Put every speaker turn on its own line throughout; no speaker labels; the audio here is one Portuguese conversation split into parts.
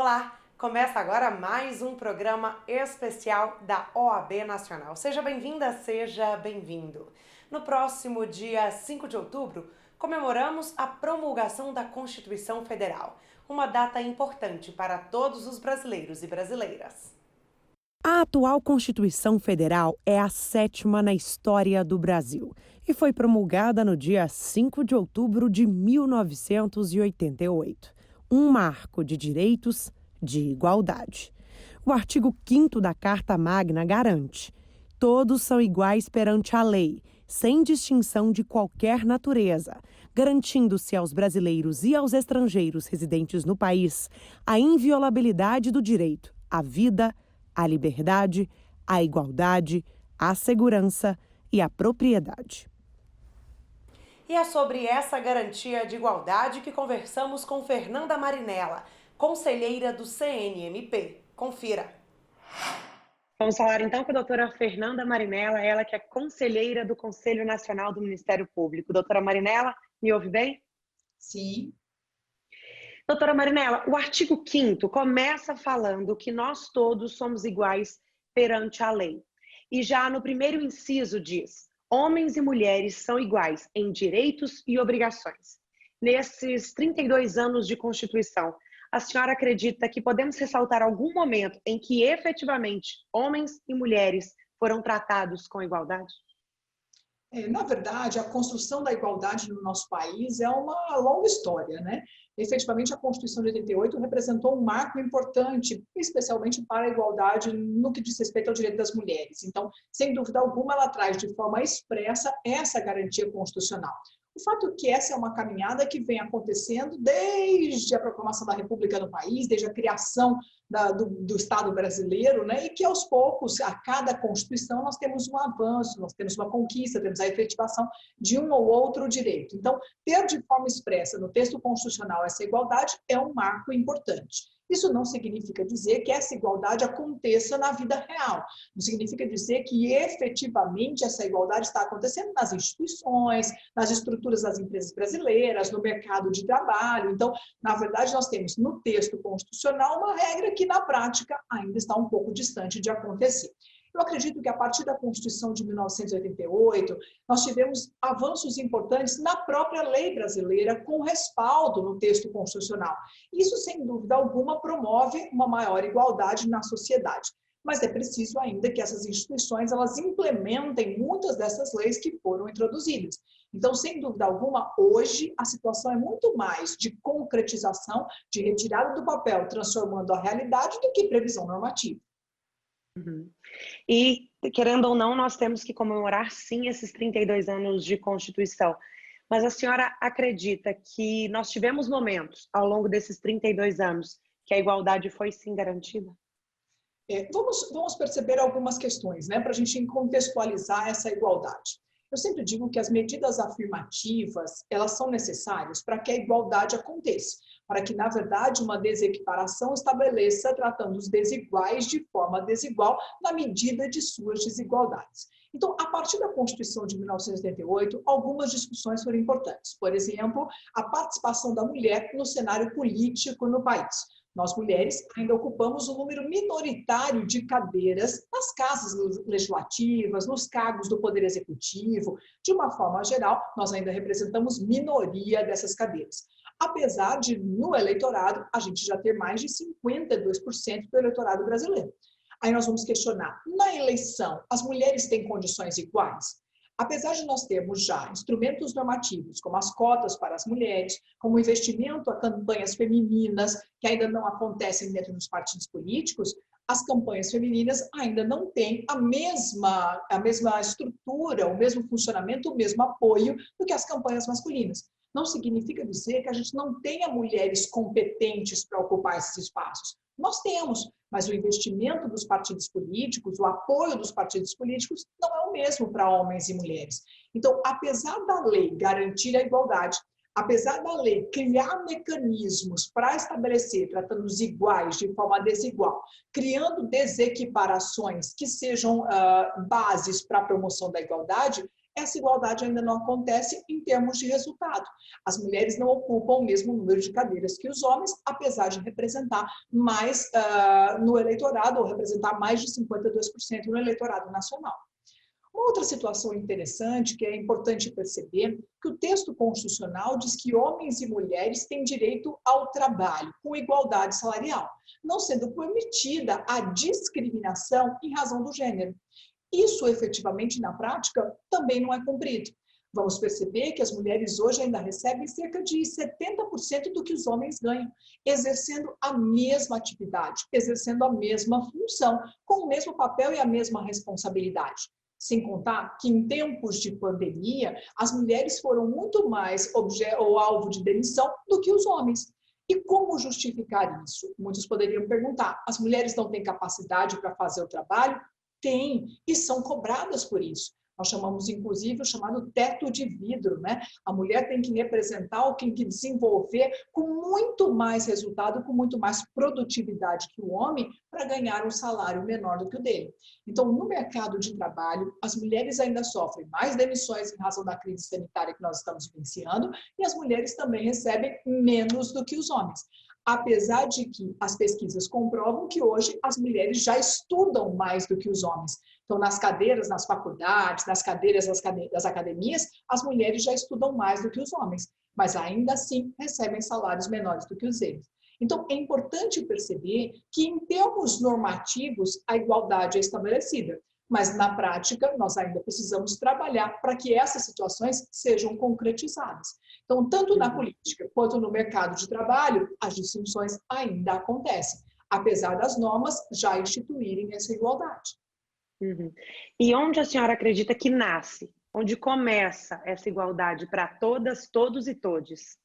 Olá! Começa agora mais um programa especial da OAB Nacional. Seja bem-vinda, seja bem-vindo. No próximo dia 5 de outubro, comemoramos a promulgação da Constituição Federal, uma data importante para todos os brasileiros e brasileiras. A atual Constituição Federal é a 7ª na história do Brasil e foi promulgada no dia 5 de outubro de 1988. Um marco de direitos, de igualdade. O artigo 5º da Carta Magna garante: todos são iguais perante a lei, sem distinção de qualquer natureza, garantindo-se aos brasileiros e aos estrangeiros residentes no país a inviolabilidade do direito à vida, à liberdade, à igualdade, à segurança e à propriedade. E é sobre essa garantia de igualdade que conversamos com Fernanda Marinella, conselheira do CNMP. Confira. Vamos falar então com a doutora Fernanda Marinella, ela que é conselheira do Conselho Nacional do Ministério Público. Doutora Marinella, me ouve bem?
Sim.
Doutora Marinella, o artigo 5º começa falando que nós todos somos iguais perante a lei. E já no primeiro inciso diz: homens e mulheres são iguais em direitos e obrigações. Nesses 32 anos de Constituição, a senhora acredita que podemos ressaltar algum momento em que efetivamente homens e mulheres foram tratados com igualdade?
Na verdade, a construção da igualdade no nosso país é uma longa história, né? Efetivamente, a Constituição de 88 representou um marco importante, especialmente para a igualdade no que diz respeito ao direito das mulheres. Então, sem dúvida alguma, ela traz de forma expressa essa garantia constitucional. O fato é que essa é uma caminhada que vem acontecendo desde a proclamação da República no país, desde a criação do Estado brasileiro, né? E que aos poucos, a cada Constituição, nós temos um avanço, nós temos uma conquista, temos a efetivação de um ou outro direito. Então, ter de forma expressa no texto constitucional essa igualdade é um marco importante. Isso não significa dizer que essa igualdade aconteça na vida real. Não significa dizer que efetivamente essa igualdade está acontecendo nas instituições, nas estruturas das empresas brasileiras, no mercado de trabalho. Então, na verdade, nós temos no texto constitucional uma regra que na prática ainda está um pouco distante de acontecer. Eu acredito que a partir da Constituição de 1988, nós tivemos avanços importantes na própria lei brasileira com respaldo no texto constitucional. Isso, sem dúvida alguma, promove uma maior igualdade na sociedade. Mas é preciso ainda que essas instituições elas implementem muitas dessas leis que foram introduzidas. Então, sem dúvida alguma, hoje a situação é muito mais de concretização, de retirada do papel, transformando a realidade, do que previsão normativa.
Uhum. E, querendo ou não, nós temos que comemorar, sim, esses 32 anos de Constituição. Mas a senhora acredita que nós tivemos momentos, ao longo desses 32 anos, que a igualdade foi, sim, garantida?
Vamos perceber algumas questões, né, para a gente contextualizar essa igualdade. Eu sempre digo que as medidas afirmativas, elas são necessárias para que a igualdade aconteça, para que, na verdade, uma desequiparação estabeleça tratando os desiguais de forma desigual na medida de suas desigualdades. Então, a partir da Constituição de 1988, algumas discussões foram importantes. Por exemplo, a participação da mulher no cenário político no país. Nós, mulheres, ainda ocupamos um número minoritário de cadeiras nas casas legislativas, nos cargos do Poder Executivo. De uma forma geral, nós ainda representamos minoria dessas cadeiras. Apesar de, no eleitorado, a gente já ter mais de 52% do eleitorado brasileiro. Aí nós vamos questionar, na eleição, as mulheres têm condições iguais? Apesar de nós termos já instrumentos normativos, como as cotas para as mulheres, como o investimento a campanhas femininas, que ainda não acontecem dentro dos partidos políticos, as campanhas femininas ainda não têm a mesma estrutura, o mesmo funcionamento, o mesmo apoio do que as campanhas masculinas. Não significa dizer que a gente não tenha mulheres competentes para ocupar esses espaços. Nós temos, mas o investimento dos partidos políticos, o apoio dos partidos políticos não é o mesmo para homens e mulheres. Então, apesar da lei garantir a igualdade, apesar da lei criar mecanismos para estabelecer, tratando os iguais de forma desigual, criando desequiparações que sejam bases para a promoção da igualdade, essa igualdade ainda não acontece em termos de resultado. As mulheres não ocupam o mesmo número de cadeiras que os homens, apesar de representar mais no eleitorado, ou representar mais de 52% no eleitorado nacional. Uma outra situação interessante, que é importante perceber, que o texto constitucional diz que homens e mulheres têm direito ao trabalho, com igualdade salarial, não sendo permitida a discriminação em razão do gênero. Isso, efetivamente, na prática, também não é cumprido. Vamos perceber que as mulheres hoje ainda recebem cerca de 70% do que os homens ganham, exercendo a mesma atividade, exercendo a mesma função, com o mesmo papel e a mesma responsabilidade. Sem contar que em tempos de pandemia, as mulheres foram muito mais alvo de demissão do que os homens. E como justificar isso? Muitos poderiam perguntar, as mulheres não têm capacidade para fazer o trabalho? Tem, e são cobradas por isso. Nós chamamos, inclusive, o chamado teto de vidro, né? A mulher tem que representar ou tem que desenvolver com muito mais resultado, com muito mais produtividade que o homem para ganhar um salário menor do que o dele. Então, no mercado de trabalho, as mulheres ainda sofrem mais demissões em razão da crise sanitária que nós estamos vivenciando e as mulheres também recebem menos do que os homens. Apesar de que as pesquisas comprovam que hoje as mulheres já estudam mais do que os homens. Então, nas cadeiras, nas faculdades, nas cadeiras das academias, as mulheres já estudam mais do que os homens, mas ainda assim recebem salários menores do que os eles. Então, é importante perceber que, em termos normativos, a igualdade é estabelecida, mas na prática, nós ainda precisamos trabalhar para que essas situações sejam concretizadas. Então, tanto na política quanto no mercado de trabalho, as distinções ainda acontecem, apesar das normas já instituírem essa igualdade.
Uhum. E onde a senhora acredita que nasce? Onde começa essa igualdade para todas, todos e todes?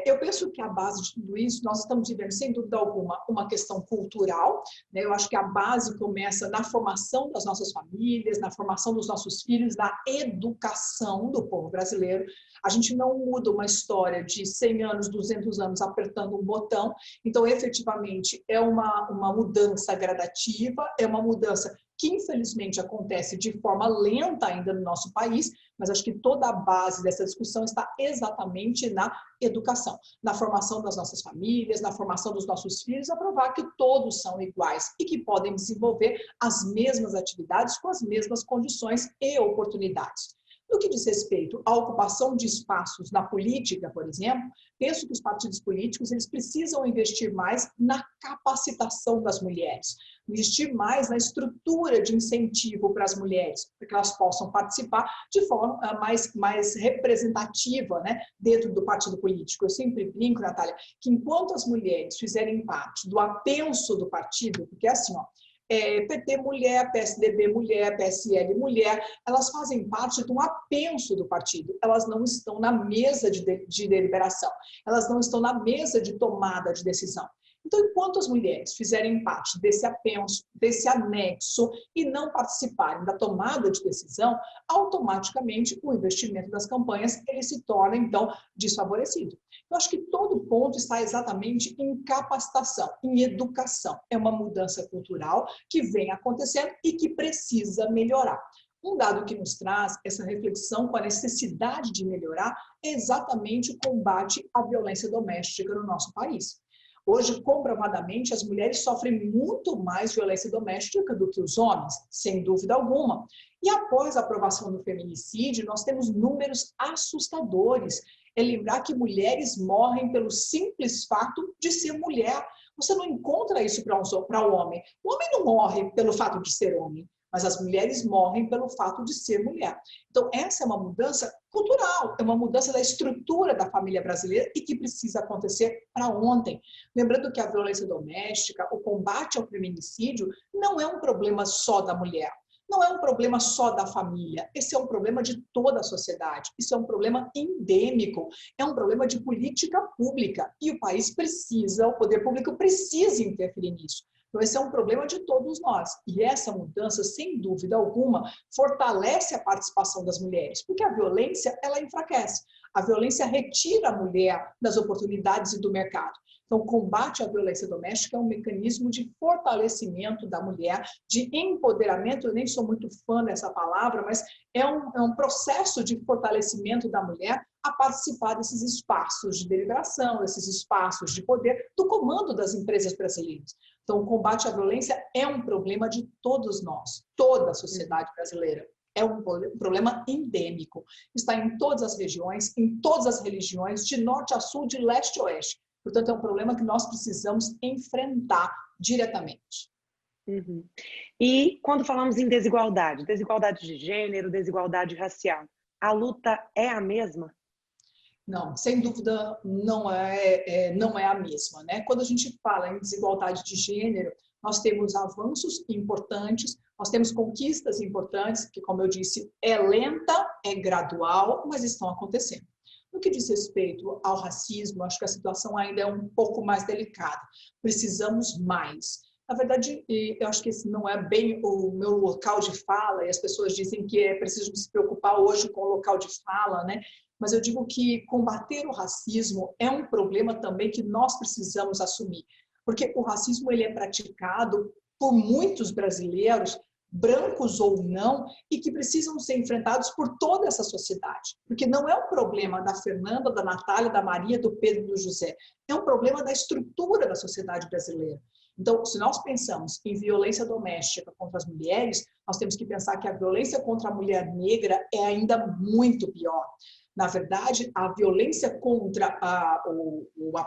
Eu penso que a base de tudo isso, nós estamos vivendo, sem dúvida alguma, uma questão cultural, né? Eu acho que a base começa na formação das nossas famílias, na formação dos nossos filhos, na educação do povo brasileiro. A gente não muda uma história de 100 anos, 200 anos apertando um botão. Então, efetivamente, é uma mudança gradativa, é uma mudança que infelizmente acontece de forma lenta ainda no nosso país, mas acho que toda a base dessa discussão está exatamente na educação, na formação das nossas famílias, na formação dos nossos filhos, a provar que todos são iguais e que podem desenvolver as mesmas atividades com as mesmas condições e oportunidades. No que diz respeito à ocupação de espaços na política, por exemplo, penso que os partidos políticos eles precisam investir mais na capacitação das mulheres, investir mais na estrutura de incentivo para as mulheres, para que elas possam participar de forma mais representativa, né, dentro do partido político. Eu sempre brinco, Natália, que enquanto as mulheres fizerem parte do apenso do partido, porque é assim, ó, PT mulher, PSDB mulher, PSL mulher, elas fazem parte de um apenso do partido. Elas não estão na mesa de deliberação, elas não estão na mesa de tomada de decisão. Então, enquanto as mulheres fizerem parte desse apenso, desse anexo e não participarem da tomada de decisão, automaticamente o investimento das campanhas ele se torna, então, desfavorecido. Eu acho que todo ponto está exatamente em capacitação, em educação. É uma mudança cultural que vem acontecendo e que precisa melhorar. Um dado que nos traz essa reflexão com a necessidade de melhorar é exatamente o combate à violência doméstica no nosso país. Hoje, comprovadamente, as mulheres sofrem muito mais violência doméstica do que os homens, sem dúvida alguma. E após a aprovação do feminicídio, nós temos números assustadores. É lembrar que mulheres morrem pelo simples fato de ser mulher. Você não encontra isso para o homem. O homem não morre pelo fato de ser homem, mas as mulheres morrem pelo fato de ser mulher. Então, essa é uma mudança cultural, é uma mudança da estrutura da família brasileira e que precisa acontecer para ontem. Lembrando que a violência doméstica, o combate ao feminicídio, não é um problema só da mulher, não é um problema só da família, esse é um problema de toda a sociedade, isso é um problema endêmico, é um problema de política pública e o país precisa, o poder público precisa interferir nisso. Então, esse é um problema de todos nós. E essa mudança, sem dúvida alguma, fortalece a participação das mulheres, porque a violência, ela enfraquece. A violência retira a mulher das oportunidades e do mercado. Então, o combate à violência doméstica é um mecanismo de fortalecimento da mulher, de empoderamento. Eu nem sou muito fã dessa palavra, mas é um processo de fortalecimento da mulher a participar desses espaços de deliberação, desses espaços de poder, do comando das empresas brasileiras. Então, o combate à violência é um problema de todos nós, toda a sociedade brasileira. É um problema endêmico. Está em todas as regiões, em todas as religiões, de norte a sul, de leste a oeste. Portanto, é um problema que nós precisamos enfrentar diretamente.
Uhum. E quando falamos em desigualdade, desigualdade de gênero, desigualdade racial, a luta é a mesma?
Não, sem dúvida não é a mesma, né? Quando a gente fala em desigualdade de gênero, nós temos avanços importantes, nós temos conquistas importantes, que, como eu disse, é lenta, é gradual, mas estão acontecendo. No que diz respeito ao racismo, acho que a situação ainda é um pouco mais delicada. Precisamos mais. Na verdade, eu acho que esse não é bem o meu local de fala, e as pessoas dizem que é preciso se preocupar hoje com o local de fala, né? Mas eu digo que combater o racismo é um problema também que nós precisamos assumir, porque o racismo ele é praticado por muitos brasileiros, brancos ou não, e que precisam ser enfrentados por toda essa sociedade. Porque não é um problema da Fernanda, da Natália, da Maria, do Pedro, do José. É um problema da estrutura da sociedade brasileira. Então, se nós pensamos em violência doméstica contra as mulheres, nós temos que pensar que a violência contra a mulher negra é ainda muito pior. Na verdade, a violência contra a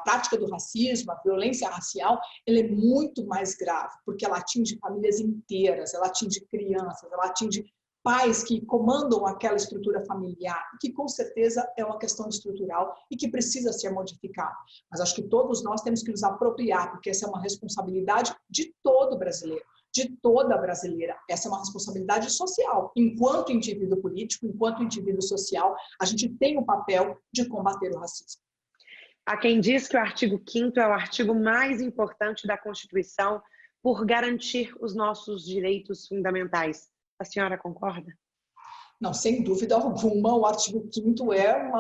prática do racismo, a violência racial, ela é muito mais grave, porque ela atinge famílias inteiras, ela atinge crianças, ela atinge pais que comandam aquela estrutura familiar, que com certeza é uma questão estrutural e que precisa ser modificada. Mas acho que todos nós temos que nos apropriar, porque essa é uma responsabilidade de todo brasileiro, de toda brasileira. Essa é uma responsabilidade social. Enquanto indivíduo político, enquanto indivíduo social, a gente tem o papel de combater o racismo.
Há quem diz que o artigo 5º é o artigo mais importante da Constituição por garantir os nossos direitos fundamentais. A senhora concorda?
Não, sem dúvida alguma, o artigo 5º é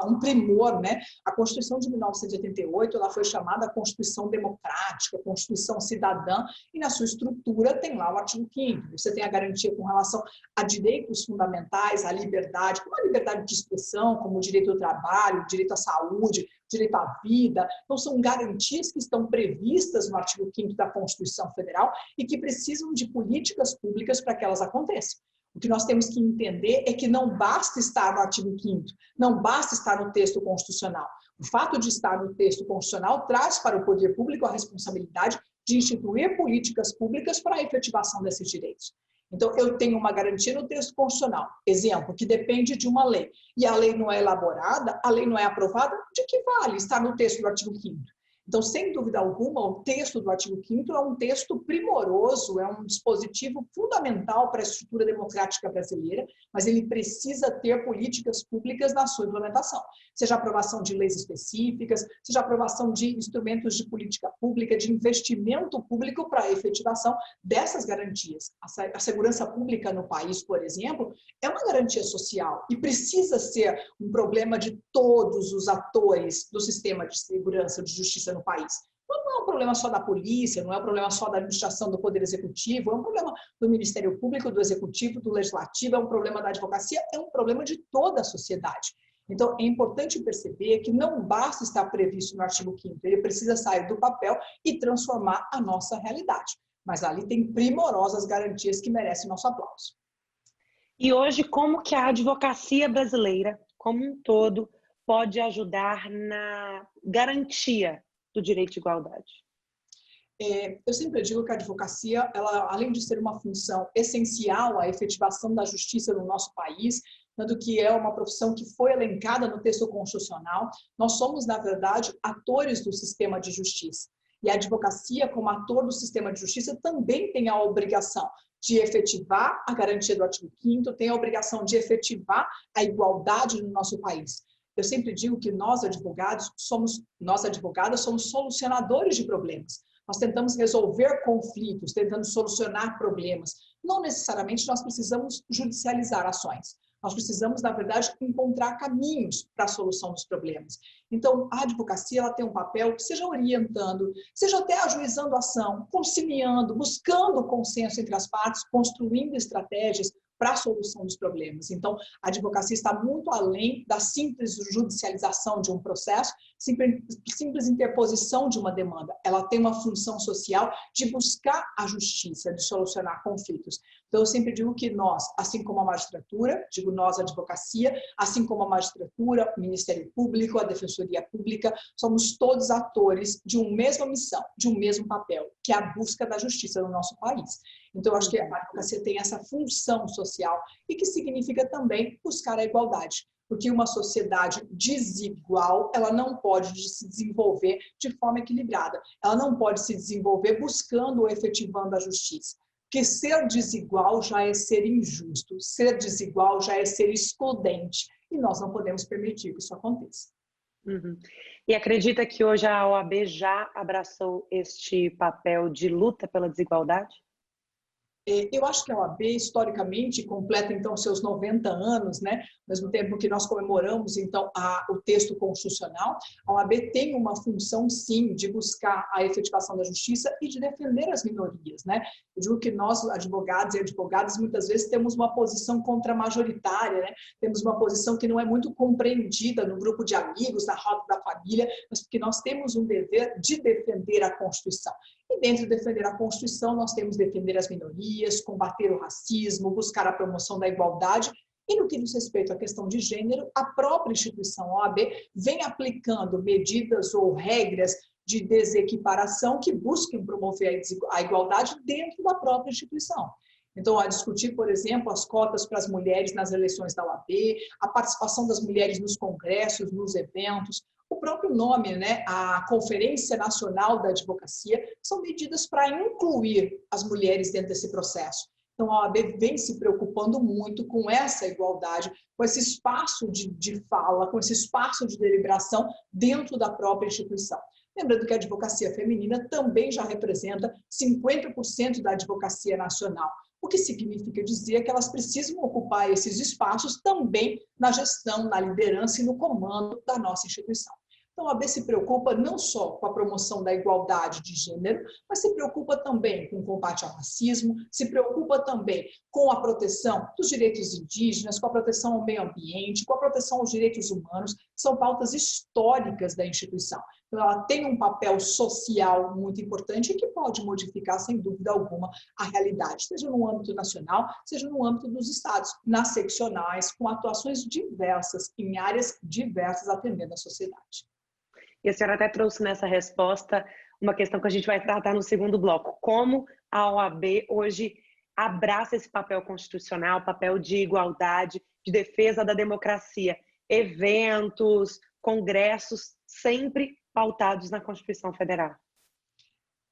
um primor, né? A Constituição de 1988, ela foi chamada Constituição Democrática, Constituição Cidadã, e na sua estrutura tem lá o artigo 5º. Você tem a garantia com relação a direitos fundamentais, à liberdade, como a liberdade de expressão, como o direito ao trabalho, o direito à saúde, direito à vida. Então, são garantias que estão previstas no artigo 5º da Constituição Federal e que precisam de políticas públicas para que elas aconteçam. O que nós temos que entender é que não basta estar no artigo 5º, não basta estar no texto constitucional. O fato de estar no texto constitucional traz para o poder público a responsabilidade de instituir políticas públicas para a efetivação desses direitos. Então, eu tenho uma garantia no texto constitucional, exemplo, que depende de uma lei, e a lei não é elaborada, a lei não é aprovada, de que vale estar no texto do artigo 5º? Então, sem dúvida alguma, o texto do artigo 5º é um texto primoroso, é um dispositivo fundamental para a estrutura democrática brasileira, mas ele precisa ter políticas públicas na sua implementação, seja aprovação de leis específicas, seja aprovação de instrumentos de política pública, de investimento público para a efetivação dessas garantias. A segurança pública no país, por exemplo, é uma garantia social e precisa ser um problema de todos os atores do sistema de segurança, de justiça no país. Não é um problema só da polícia, não é um problema só da administração do Poder Executivo, é um problema do Ministério Público, do Executivo, do Legislativo, é um problema da advocacia, é um problema de toda a sociedade. Então, é importante perceber que não basta estar previsto no artigo 5º, ele precisa sair do papel e transformar a nossa realidade. Mas ali tem primorosas garantias que merecem nosso aplauso.
E hoje, como que a advocacia brasileira, como um todo, pode ajudar na garantia do direito de igualdade?
Eu sempre digo que a advocacia, ela, além de ser uma função essencial à efetivação da justiça no nosso país, tanto que é uma profissão que foi elencada no texto constitucional, nós somos, na verdade, atores do sistema de justiça. E a advocacia, como ator do sistema de justiça, também tem a obrigação de efetivar a garantia do artigo 5º, tem a obrigação de efetivar a igualdade no nosso país. Eu sempre digo que nós advogadas somos solucionadores de problemas. Nós tentamos resolver conflitos, tentando solucionar problemas. Não necessariamente nós precisamos judicializar ações. Nós precisamos, na verdade, encontrar caminhos para a solução dos problemas. Então, a advocacia ela tem um papel, seja orientando, seja até ajuizando a ação, conciliando, buscando consenso entre as partes, construindo estratégias para a solução dos problemas. Então, a advocacia está muito além da simples judicialização de um processo, simples interposição de uma demanda. Ela tem uma função social de buscar a justiça, de solucionar conflitos. Então, eu sempre digo que nós, assim como a magistratura, digo nós, a advocacia, assim como a magistratura, o Ministério Público, a Defensoria Pública, somos todos atores de uma mesma missão, de um mesmo papel, que é a busca da justiça no nosso país. Então, eu acho que a advocacia tem essa função social e que significa também buscar a igualdade. Porque uma sociedade desigual, ela não pode se desenvolver de forma equilibrada. Ela não pode se desenvolver buscando ou efetivando a justiça. Porque ser desigual já é ser injusto, ser desigual já é ser excludente. E nós não podemos permitir que isso aconteça.
Uhum. E acredita que hoje a OAB já abraçou este papel de luta pela desigualdade?
Eu acho que a OAB, historicamente, completa, então, seus 90 anos, né? Ao mesmo tempo que nós comemoramos, então, o texto constitucional, a OAB tem uma função, sim, de buscar a efetivação da justiça e de defender as minorias, né? Eu digo que nós, advogados e advogadas, muitas vezes temos uma posição contramajoritária, né? Temos uma posição que não é muito compreendida no grupo de amigos, na roda da família, mas porque nós temos um dever de defender a Constituição. E dentro de defender a Constituição, nós temos de defender as minorias, combater o racismo, buscar a promoção da igualdade. E no que diz respeito à questão de gênero, a própria instituição OAB vem aplicando medidas ou regras de desequiparação que busquem promover a igualdade dentro da própria instituição. Então, a discutir, por exemplo, as cotas para as mulheres nas eleições da OAB, a participação das mulheres nos congressos, nos eventos, o próprio nome, né, a Conferência Nacional da Advocacia, são medidas para incluir as mulheres dentro desse processo. Então, a OAB vem se preocupando muito com essa igualdade, com esse espaço de fala, com esse espaço de deliberação dentro da própria instituição. Lembrando que a advocacia feminina também já representa 50% da advocacia nacional, o que significa dizer que elas precisam ocupar esses espaços também na gestão, na liderança e no comando da nossa instituição. Então, a OAB se preocupa não só com a promoção da igualdade de gênero, mas se preocupa também com o combate ao racismo, se preocupa também com a proteção dos direitos indígenas, com a proteção ao meio ambiente, com a proteção aos direitos humanos, que são pautas históricas da instituição. Então, ela tem um papel social muito importante e que pode modificar, sem dúvida alguma, a realidade, seja no âmbito nacional, seja no âmbito dos estados, nas seccionais, com atuações diversas, em áreas diversas, atendendo a sociedade.
E a senhora até trouxe nessa resposta uma questão que a gente vai tratar no segundo bloco. Como a OAB hoje abraça esse papel constitucional, papel de igualdade, de defesa da democracia, eventos, congressos, sempre pautados na Constituição Federal?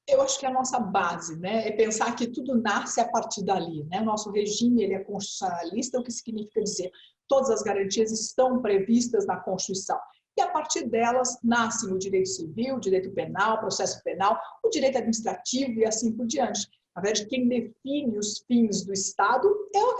Eu acho que a nossa base, né, é pensar que tudo nasce a partir dali, né? O nosso regime ele é constitucionalista, o que significa dizer todas as garantias estão previstas na Constituição. E a partir delas nascem o direito civil, o direito penal, o processo penal, o direito administrativo e assim por diante. Na verdade, quem define os fins do Estado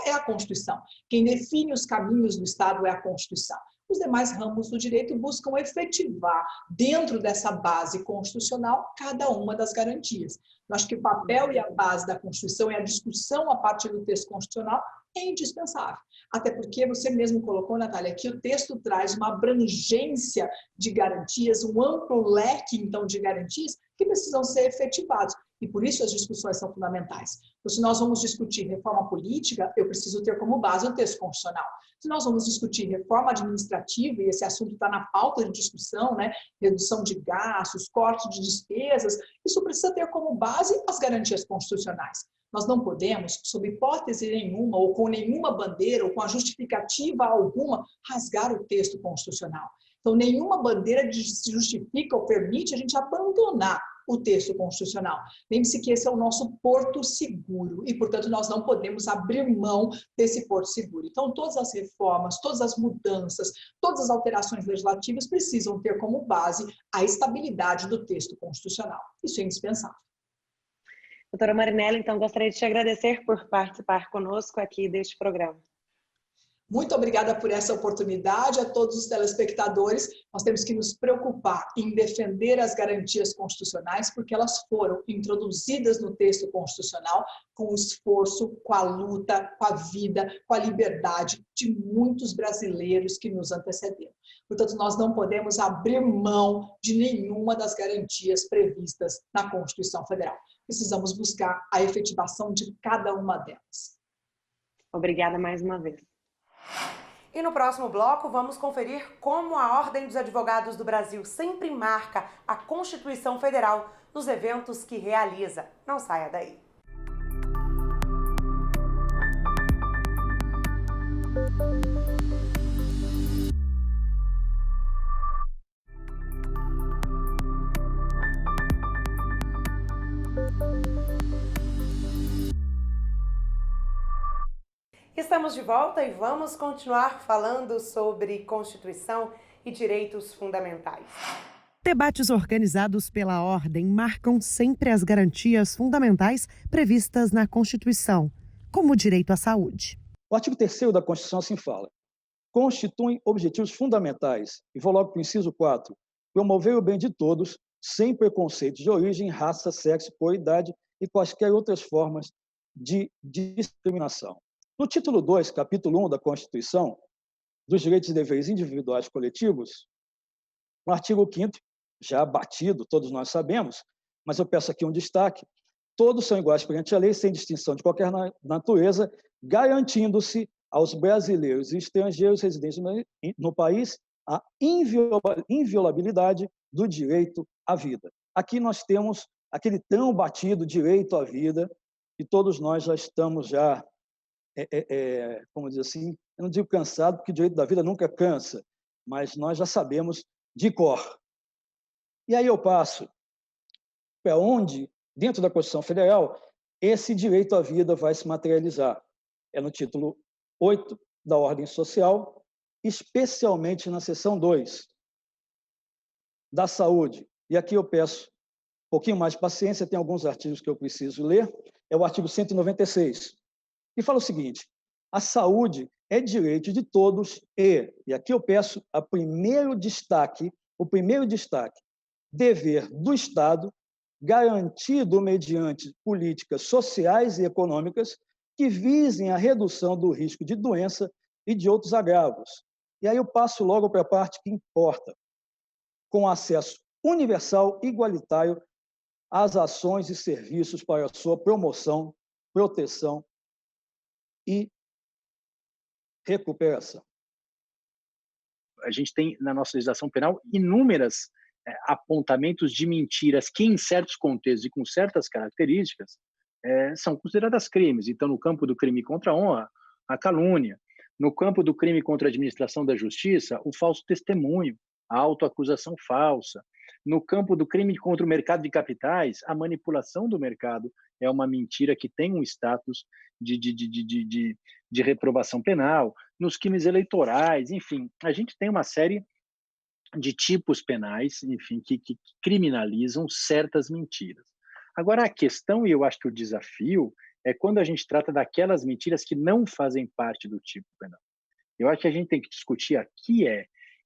é a Constituição. Quem define os caminhos do Estado é a Constituição. Os demais ramos do direito buscam efetivar, dentro dessa base constitucional, cada uma das garantias. Eu acho que o papel e a base da Constituição e a discussão a partir do texto constitucional é indispensável. Até porque você mesmo colocou, Natália, que o texto traz uma abrangência de garantias, um amplo leque, então, de garantias que precisam ser efetivados. E por isso as discussões são fundamentais. Então, se nós vamos discutir reforma política, eu preciso ter como base o texto constitucional. Se nós vamos discutir reforma administrativa, e esse assunto está na pauta de discussão, né? Redução de gastos, corte de despesas, isso precisa ter como base as garantias constitucionais. Nós não podemos, sob hipótese nenhuma, ou com nenhuma bandeira, ou com a justificativa alguma, rasgar o texto constitucional. Então, nenhuma bandeira se justifica ou permite a gente abandonar o texto constitucional. Lembre-se que esse é o nosso porto seguro e, portanto, nós não podemos abrir mão desse porto seguro. Então, todas as reformas, todas as mudanças, todas as alterações legislativas precisam ter como base a estabilidade do texto constitucional. Isso é indispensável.
Doutora Marinella, então gostaria de te agradecer por participar conosco aqui deste programa.
Muito obrigada por essa oportunidade a todos os telespectadores. Nós temos que nos preocupar em defender as garantias constitucionais, porque elas foram introduzidas no texto constitucional com o esforço, com a luta, com a vida, com a liberdade de muitos brasileiros que nos antecederam. Portanto, nós não podemos abrir mão de nenhuma das garantias previstas na Constituição Federal. Precisamos buscar a efetivação de cada uma delas.
Obrigada mais uma vez.
E no próximo bloco vamos conferir como a Ordem dos Advogados do Brasil sempre marca a Constituição Federal nos eventos que realiza. Não saia daí. Estamos de volta e vamos continuar falando sobre Constituição e direitos fundamentais. Debates organizados pela Ordem marcam sempre as garantias fundamentais previstas na Constituição, como o direito à saúde.
O artigo 3º da Constituição assim fala: constituem objetivos fundamentais, e vou logo para o inciso 4, promover o bem de todos, sem preconceitos de origem, raça, sexo, cor, idade e quaisquer outras formas de discriminação. No título 2, capítulo 1 da Constituição, dos direitos e deveres individuais e coletivos, no artigo 5º, já batido, todos nós sabemos, mas eu peço aqui um destaque: todos são iguais perante a lei, sem distinção de qualquer natureza, garantindo-se aos brasileiros e estrangeiros residentes no país a inviolabilidade do direito à vida. Aqui nós temos aquele tão batido direito à vida, e todos nós já estamos como dizer assim, eu não digo cansado, porque o direito da vida nunca cansa, mas nós já sabemos de cor. E aí eu passo para onde, dentro da Constituição Federal, esse direito à vida vai se materializar. É no título 8 da Ordem Social, especialmente na seção 2 da saúde. E aqui eu peço um pouquinho mais de paciência, tem alguns artigos que eu preciso ler. É o artigo 196. E fala o seguinte: a saúde é direito de todos e aqui eu peço o primeiro destaque, dever do Estado, garantido mediante políticas sociais e econômicas que visem a redução do risco de doença e de outros agravos. E aí eu passo logo para a parte que importa: com acesso universal e igualitário às ações e serviços para a sua promoção, proteção e recuperação.
A gente tem na nossa legislação penal inúmeros apontamentos de mentiras que, em certos contextos e com certas características, são consideradas crimes. Então, no campo do crime contra a honra, a calúnia. No campo do crime contra a administração da justiça, o falso testemunho, a autoacusação falsa. No campo do crime contra o mercado de capitais, a manipulação do mercado é uma mentira que tem um status de reprovação penal. Nos crimes eleitorais, enfim, a gente tem uma série de tipos penais, enfim, que criminalizam certas mentiras. Agora, a questão, e eu acho que o desafio, é quando a gente trata daquelas mentiras que não fazem parte do tipo penal. Eu acho que a gente tem que discutir aqui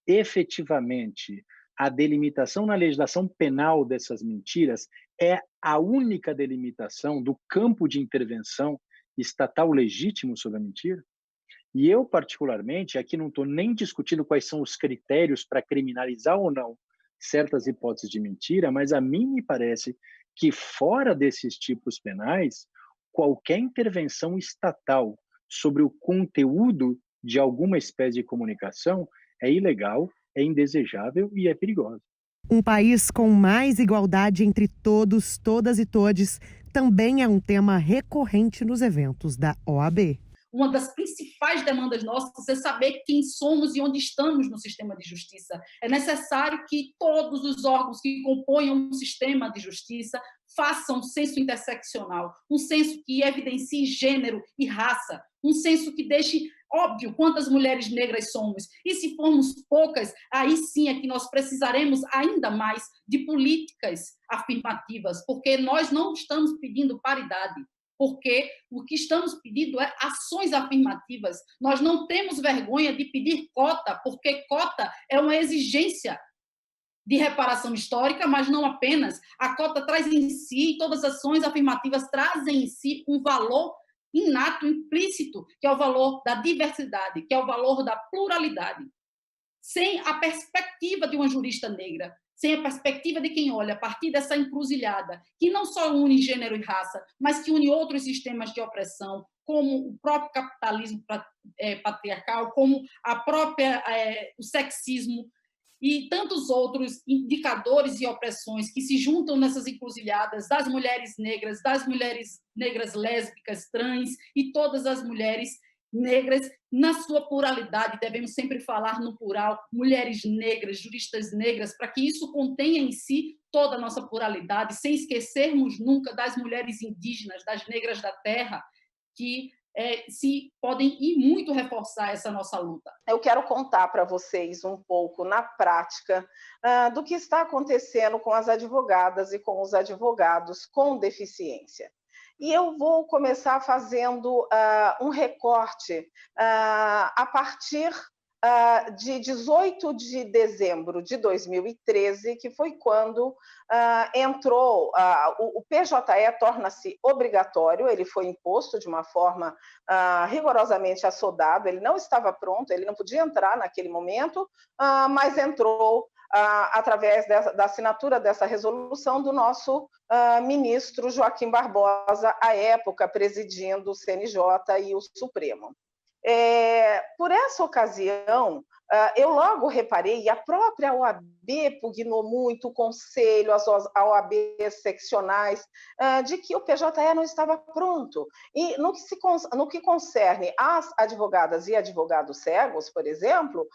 efetivamente, a delimitação na legislação penal dessas mentiras é a única delimitação do campo de intervenção estatal legítimo sobre a mentira? E eu, particularmente, aqui não estou nem discutindo quais são os critérios para criminalizar ou não certas hipóteses de mentira, mas a mim me parece que, fora desses tipos penais, qualquer intervenção estatal sobre o conteúdo de alguma espécie de comunicação é ilegal, é indesejável e é perigosa.
Um país com mais igualdade entre todos, todas e todes também é um tema recorrente nos eventos da OAB.
Uma das principais demandas nossas é saber quem somos e onde estamos no sistema de justiça. É necessário que todos os órgãos que compõem um sistema de justiça façam um censo interseccional, um censo que evidencie gênero e raça, um censo que deixe Óbvio, quantas mulheres negras somos? E se formos poucas, aí sim é que nós precisaremos ainda mais de políticas afirmativas, porque nós não estamos pedindo paridade, porque o que estamos pedindo é ações afirmativas. Nós não temos vergonha de pedir cota, porque cota é uma exigência de reparação histórica, mas não apenas. A cota traz em si, todas as ações afirmativas trazem em si um valor inato, implícito, que é o valor da diversidade, que é o valor da pluralidade. Sem a perspectiva de uma jurista negra, sem a perspectiva de quem olha a partir dessa encruzilhada, que não só une gênero e raça, mas que une outros sistemas de opressão, como o próprio capitalismo patriarcal, como o sexismo, e tantos outros indicadores e opressões que se juntam nessas encruzilhadas das mulheres negras lésbicas, trans e todas as mulheres negras na sua pluralidade. Devemos sempre falar no plural, mulheres negras, juristas negras, para que isso contenha em si toda a nossa pluralidade, sem esquecermos nunca das mulheres indígenas, das negras da terra, que se podem e muito reforçar essa nossa luta.
Eu quero contar para vocês um pouco, na prática, do que está acontecendo com as advogadas e com os advogados com deficiência. E eu vou começar fazendo um recorte a partir de 18 de dezembro de 2013, que foi quando entrou, o PJE torna-se obrigatório, ele foi imposto de uma forma rigorosamente assodada, ele não estava pronto, ele não podia entrar naquele momento, mas entrou através da assinatura dessa resolução do nosso ministro Joaquim Barbosa, à época presidindo o CNJ e o Supremo. Por essa ocasião, eu logo reparei, e a própria OAB pugnou muito, o conselho, as OAB seccionais, de que o PJE não estava pronto. E no que concerne às advogadas e advogados cegos, por exemplo,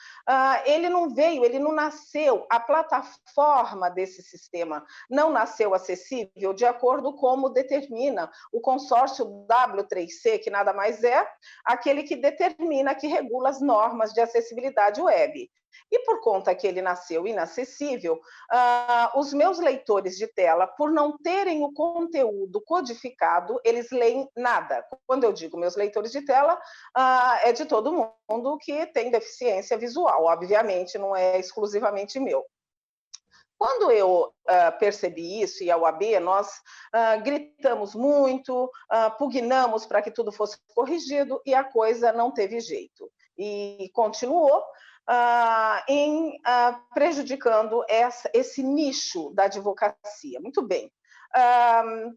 ele não nasceu, a plataforma desse sistema não nasceu acessível de acordo com como determina o consórcio W3C, que nada mais é aquele que determina, que regula as normas de acessibilidade web. E por conta que ele nasceu inacessível, os meus leitores de tela, por não terem o conteúdo codificado, eles leem nada. Quando eu digo meus leitores de tela, é de todo mundo que tem deficiência visual, obviamente não é exclusivamente meu. Quando eu percebi isso, e a OAB, nós gritamos muito, pugnamos para que tudo fosse corrigido, e a coisa não teve jeito. E continuou prejudicando esse nicho da advocacia. Muito bem.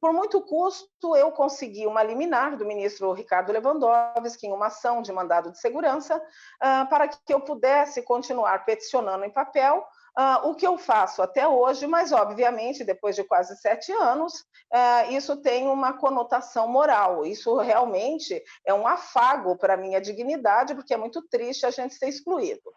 Por muito custo, eu consegui uma liminar do ministro Ricardo Lewandowski em uma ação de mandado de segurança para que eu pudesse continuar peticionando em papel, o que eu faço até hoje, mas, obviamente, depois de quase 7 anos, isso tem uma conotação moral. Isso realmente é um afago para a minha dignidade, porque é muito triste a gente ser excluído.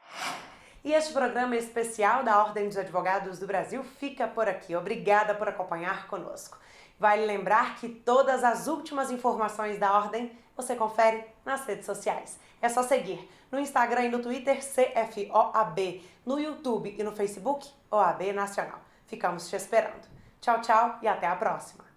E este programa especial da Ordem dos Advogados do Brasil fica por aqui. Obrigada por acompanhar conosco. Vale lembrar que todas as últimas informações da Ordem você confere nas redes sociais. É só seguir no Instagram e no Twitter CFOAB, no YouTube e no Facebook OAB Nacional. Ficamos te esperando. Tchau, tchau e até a próxima.